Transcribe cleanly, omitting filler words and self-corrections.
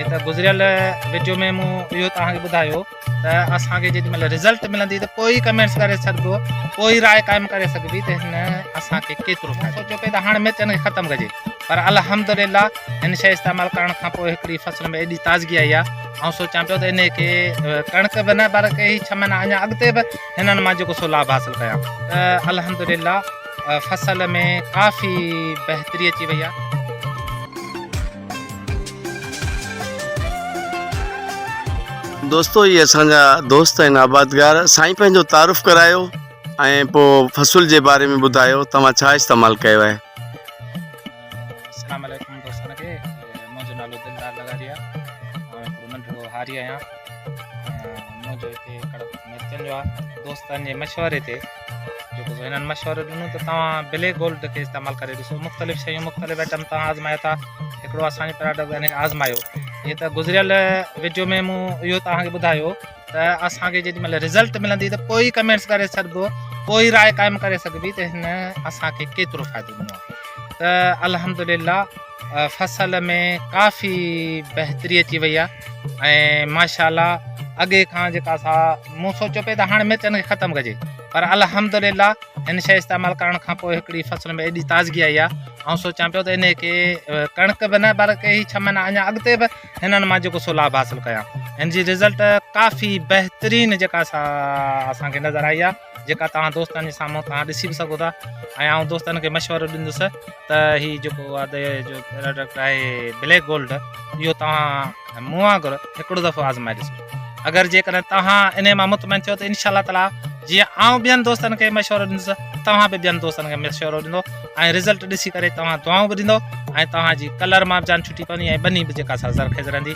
ये त गुज़रियल वीडियो में मूं इहो तव्हांखे ॿुधायो त असांखे जेॾीमहिल रिज़ल्ट मिलंदी त पोइ ई कमेंट्स करे सघिबो, पोइ ई राय क़ाइमु करे सघिबी त हिन असांखे केतिरो सोचो पिए त हाणे मिर्चनि खे ख़तमु कजे, पर अल्हम्दुलिल्लाह हिन शइ इस्तेमालु करण खां पोइ हिकिड़ी फसल में एॾी ताज़गी आई आहे। ऐं सोचां पियो त इन खे कणिक बि न पर कई 6 महीना अञा अॻिते बि हिननि मां जेको सो लाभ हासिलु कयां त अल्हम्दुलिल्लाह फसल में काफ़ी बहितरी अची वई आहे। दोस्तों ये असांजा दोस्त आहिनि आबादगार, साईं पंहिंजो तारुफ़ करायो ऐं पोइ फ़सुल जे बारे में ॿुधायो तव्हां छा इस्तेमालु कयो आहे। अस्सलाम वालेकुम दोस्तनि खे, मुंहिंजो नालो दिलदार लगारिया ऐं हिकिड़ो नंढिड़ो हारी आहियां। मुंहिंजो हिते कड़क मिर्चनि जो आहे। दोस्तनि जे मशवरे ते जेको हिननि मशवरो ॾिनो त तव्हां ब्लैक गोल्ड खे इस्तेमालु करे ॾिसो, मुख़्तलिफ़ शयूं मुख़्तलिफ़ आइटम तव्हां आज़मायो था, हिकिड़ो असांजो प्रोडक्ट हिन खे आज़मायो। ये त गुज़रियल वीडियो में मूं इहो तव्हांखे ॿुधायो त असांखे जेॾीमहिल रिज़ल्ट मिलंदी त पोइ ई कमेंट्स करे सघिबो, पोइ ई राय क़ाइमु करे सघिबी त हिन असांखे केतिरो फ़ाइदो ॾिनो आहे। त अल्हम्दुलिल्लाह फसल में काफ़ी बहितरी अची वई आहे ऐं माशाअल्लाह अॻे खां जेका असां मूं सोचियो पिए त हाणे मिर्चनि खे ख़तमु कजे, पर अल्हम्दुलिल्लाह हिन शइ इस्तेमालु करण खां पोइ हिकिड़ी फसल में एॾी ताज़गी आई आहे। ऐं सोचां पियो त इन खे कणिक बि न पर कई 6 महीना अञा अॻिते बि हिननि मां जेको सो लाभ हासिलु कयां। हिन जी रिज़ल्ट काफ़ी बहितरीनु जेका असांखे नज़र आई आहे, जेका तव्हां दोस्तनि जे साम्हूं तव्हां ॾिसी बि सघो था। ऐं आउं दोस्तनि खे मशवरो ॾींदुसि त हीउ जेको आहे जो प्रोडक्ट आहे ब्लैक गोल्ड, इहो तव्हां मूं वांगुरु हिकिड़ो दफ़ो आज़माए ॾिसो। अगरि जेकॾहिं तव्हां इन मां मुतमइन थियो त इनशाअल्लाह ताला जीअं आउं ॿियनि दोस्तनि खे मशवरो ॾींदुसि, तव्हां बि ॿियनि दोस्तनि खे मशवरो ॾींदो ऐं रिज़ल्ट ॾिसी करे तव्हां दुआऊं बि ॾींदो ऐं तव्हांजी कलर मां बि जान छुटी पवंदी ऐं बनी बि जेका ज़रख़ेज़ रहंदी।